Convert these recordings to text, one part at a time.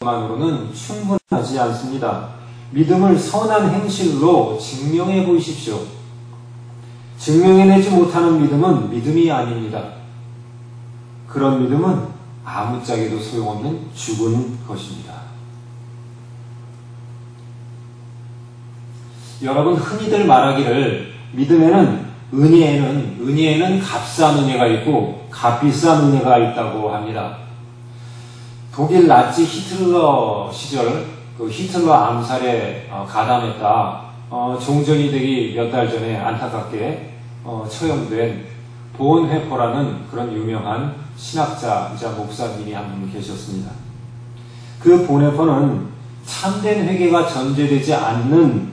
것만으로는 충분하지 않습니다. 믿음을 선한 행실로 증명해 보이십시오. 증명해내지 못하는 믿음은 믿음이 아닙니다. 그런 믿음은 아무짝에도 소용없는 죽은 것입니다. 여러분, 흔히들 말하기를 믿음에는 은혜에는 값싼 은혜가 있고 값비싼 은혜가 있다고 합니다. 독일 나치 히틀러 시절 히틀러 암살에 가담했다 종전이 되기 몇 달 전에 안타깝게 처형된 보은회퍼라는 그런 유명한 신학자이자 목사님이 한 분 계셨습니다. 그 보은회퍼는 참된 회개가 전제되지 않는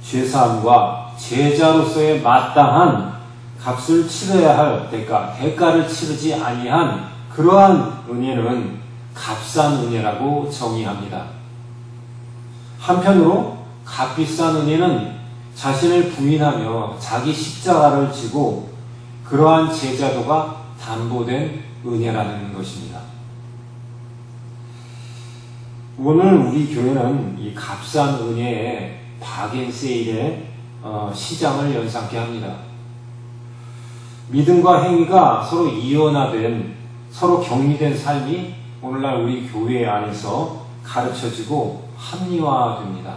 죄사함과 제자로서의 마땅한 값을 치러야 할 대가를 치르지 아니한 그러한 은혜는 값싼 은혜라고 정의합니다. 한편으로 값비싼 은혜는 자신을 부인하며 자기 십자가를 지고 그러한 제자도가 담보된 은혜라는 것입니다. 오늘 우리 교회는 이 값싼 은혜의 바겐세일의 시장을 연상케 합니다. 믿음과 행위가 서로 이원화된, 서로 격리된 삶이 오늘날 우리 교회 안에서 가르쳐지고 합리화됩니다.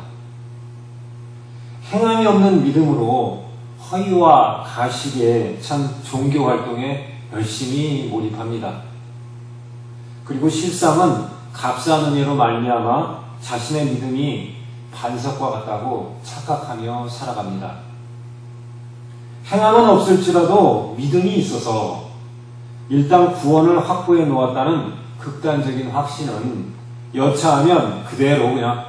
행함이 없는 믿음으로 허위와 가식에 찬 종교활동에 열심히 몰입합니다. 그리고 실상은 값싼 은혜로 말미암아 자신의 믿음이 반석과 같다고 착각하며 살아갑니다. 행함은 없을지라도 믿음이 있어서 일단 구원을 확보해 놓았다는 극단적인 확신은 여차하면 그대로 그냥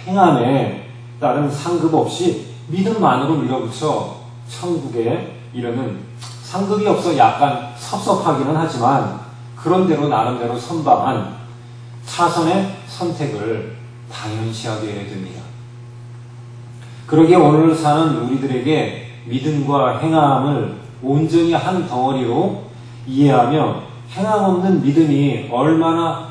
행함에 따른 상급 없이 믿음만으로 밀어붙여 천국에 이르는, 상급이 없어 약간 섭섭하기는 하지만 그런대로 나름대로 선방한 차선의 선택을 당연시하게 됩니다. 그러기에 오늘 사는 우리들에게 믿음과 행함을 온전히 한 덩어리로 이해하며 행함 없는 믿음이 얼마나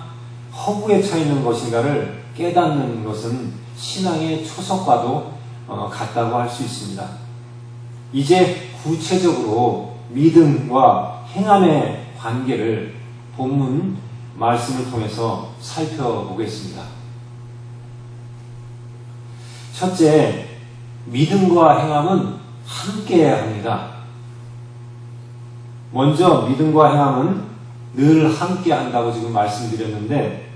허구에 차 있는 것인가를 깨닫는 것은 신앙의 초석과도 같다고 할 수 있습니다. 이제 구체적으로 믿음과 행함의 관계를 본문 말씀을 통해서 살펴보겠습니다. 첫째, 믿음과 행함은 함께 합니다. 먼저 믿음과 행함은 늘 함께 한다고 지금 말씀드렸는데,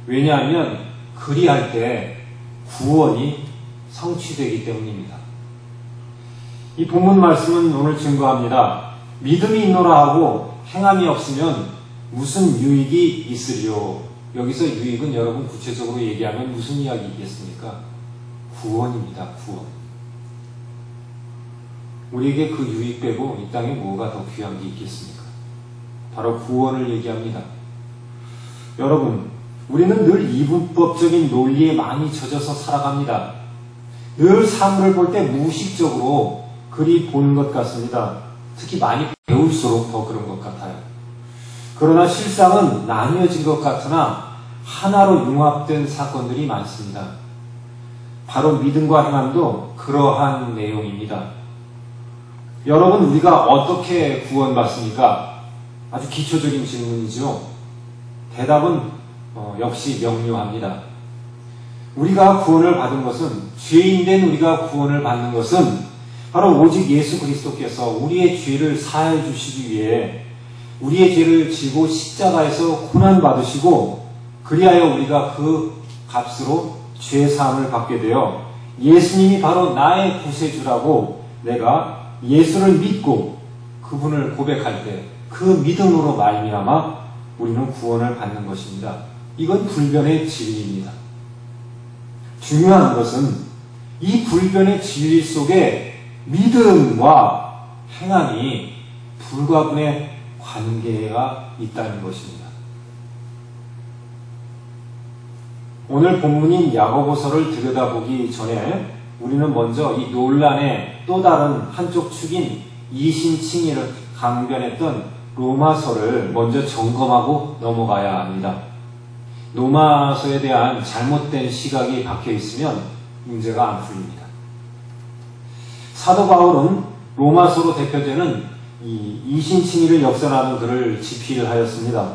왜냐하면 그리할 때 구원이 성취되기 때문입니다. 이 본문 말씀은 오늘 증거합니다. 믿음이 있노라 하고 행함이 없으면 무슨 유익이 있으리요? 여기서 유익은 여러분 구체적으로 얘기하면 무슨 이야기겠습니까? 구원입니다. 구원. 우리에게 그 유익 빼고 이 땅에 뭐가 더 귀한 게 있겠습니까? 바로 구원을 얘기합니다. 여러분, 우리는 늘 이분법적인 논리에 많이 젖어서 살아갑니다. 늘 사물을 볼 때 무의식적으로 그리 보는 것 같습니다. 특히 많이 배울수록 더 그런 것 같아요. 그러나 실상은 나뉘어진 것 같으나 하나로 융합된 사건들이 많습니다. 바로 믿음과 행함도 그러한 내용입니다. 여러분, 우리가 어떻게 구원받습니까? 아주 기초적인 질문이죠. 대답은 역시 명료합니다. 우리가 구원을 받은 것은, 죄인된 우리가 구원을 받는 것은 바로 오직 예수 그리스도께서 우리의 죄를 사해 주시기 위해 우리의 죄를 지고 십자가에서 고난받으시고 그리하여 우리가 그 값으로 죄 사함을 받게 되어 예수님이 바로 나의 구세주라고 내가 예수를 믿고 그분을 고백할 때 그 믿음으로 말미암아 우리는 구원을 받는 것입니다. 이건 불변의 진리입니다. 중요한 것은 이 불변의 진리 속에 믿음과 행함이 불가분의 관계가 있다는 것입니다. 오늘 본문인 야고보서를 들여다보기 전에 우리는 먼저 이 논란의 또 다른 한쪽 축인 이신칭의를 강변했던 로마서를 먼저 점검하고 넘어가야 합니다. 로마서에 대한 잘못된 시각이 박혀 있으면 문제가 안 풀립니다. 사도 바울은 로마서로 대표되는 이 이신칭의를 역설하는 글을 집필하였습니다.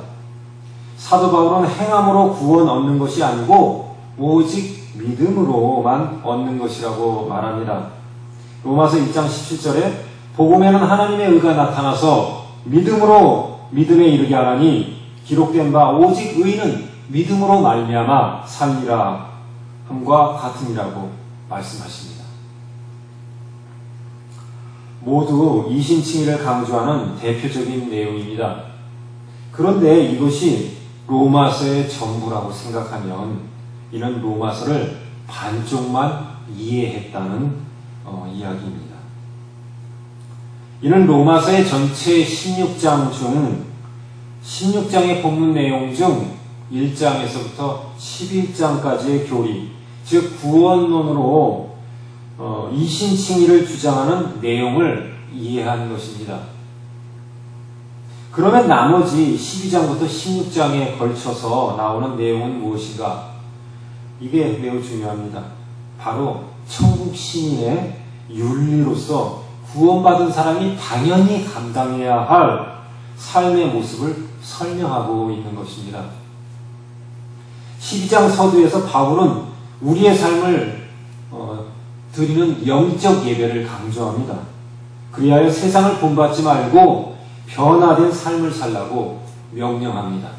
사도 바울은 행함으로 구원 얻는 것이 아니고 오직 믿음으로만 얻는 것이라고 말합니다. 로마서 1장 17절에 복음에는 하나님의 의가 나타나서 믿음으로 믿음에 이르게 하나니 기록된 바 오직 의는 믿음으로 말미암아 살리라 함과 같으니라고 말씀하십니다. 모두 이신칭의를 강조하는 대표적인 내용입니다. 그런데 이것이 로마서의 전부라고 생각하면 이는 로마서를 반쪽만 이해했다는 이야기입니다. 이는 로마서의 전체 16장 중 16장의 본문 내용 중 1장에서부터 11장까지의 교리, 즉 구원론으로 이신칭의를 주장하는 내용을 이해한 것입니다. 그러면 나머지 12장부터 16장에 걸쳐서 나오는 내용은 무엇인가? 이게 매우 중요합니다. 바로 천국 시민의 윤리로서 구원받은 사람이 당연히 감당해야 할 삶의 모습을 설명하고 있는 것입니다. 12장 서두에서 바울은 우리의 삶을 드리는 영적 예배를 강조합니다. 그리하여 세상을 본받지 말고 변화된 삶을 살라고 명령합니다.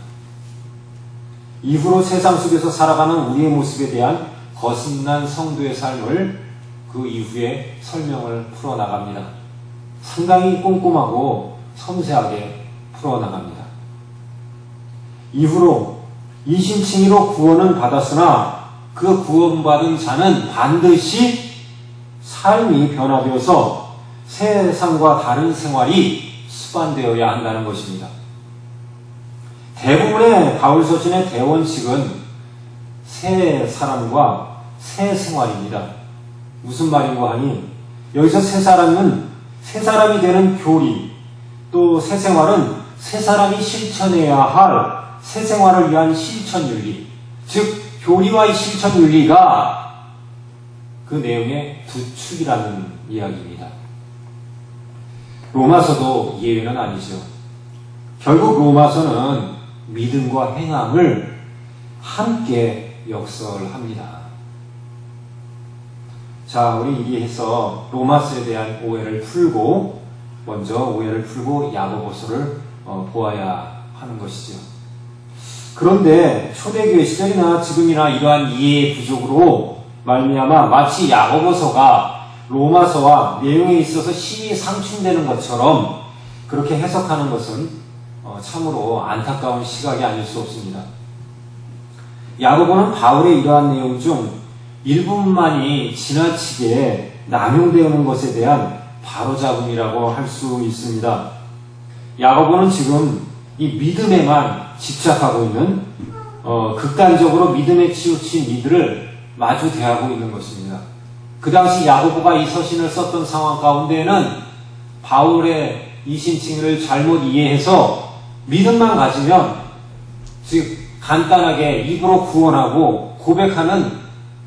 이후로 세상 속에서 살아가는 우리의 모습에 대한 거듭난 성도의 삶을 그 이후에 설명을 풀어나갑니다. 상당히 꼼꼼하고 섬세하게 풀어나갑니다. 이후로 이신칭의로 구원은 받았으나 그 구원받은 자는 반드시 삶이 변화되어서 세상과 다른 생활이 수반되어야 한다는 것입니다. 대부분의 바울서신의 대원칙은 새 사람과 새 생활입니다. 무슨 말인고 하니 여기서 새 사람은 새 사람이 되는 교리, 또 새 생활은 새 사람이 실천해야 할 새 생활을 위한 실천윤리, 즉 교리와의 실천윤리가 그 내용의 두 축이라는 이야기입니다. 로마서도 예외는 아니죠. 결국 로마서는 믿음과 행함을 함께 역설합니다. 자, 우리 이해해서 로마서에 대한 오해를 풀고 먼저 오해를 풀고 야고보서를 보아야 하는 것이죠. 그런데 초대교회 시절이나 지금이나 이러한 이해의 부족으로 말미암아 마치 야고보서가 로마서와 내용에 있어서 심히 상충되는 것처럼 그렇게 해석하는 것은 참으로 안타까운 시각이 아닐 수 없습니다. 야고보는 바울의 이러한 내용 중 일부만이 지나치게 남용되는 것에 대한 바로잡음이라고 할 수 있습니다. 야고보는 지금 이 믿음에만 집착하고 있는 극단적으로 믿음에 치우친 이들을 마주 대하고 있는 것입니다. 그 당시 야고보가 이 서신을 썼던 상황 가운데에는 바울의 이신칭의를 잘못 이해해서 믿음만 가지면, 즉 간단하게 입으로 구원하고 고백하는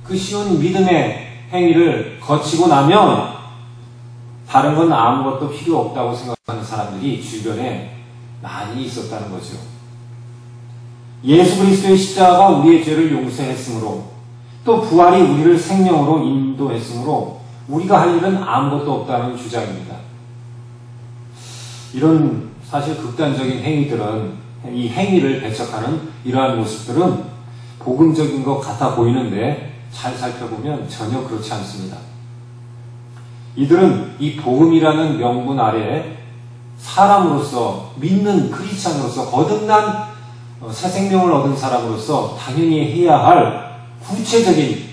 그 쉬운 믿음의 행위를 거치고 나면 다른 건 아무것도 필요 없다고 생각하는 사람들이 주변에 많이 있었다는 거죠. 예수 그리스도의 십자가가 우리의 죄를 용서했으므로 또 부활이 우리를 생명으로 인도했으므로 우리가 할 일은 아무것도 없다는 주장입니다. 이런 사실 극단적인 행위들은, 이 행위를 배척하는 이러한 모습들은 복음적인 것 같아 보이는데 잘 살펴보면 전혀 그렇지 않습니다. 이들은 이 복음이라는 명분 아래에 사람으로서, 믿는 크리스찬으로서, 거듭난 새 생명을 얻은 사람으로서 당연히 해야 할 구체적인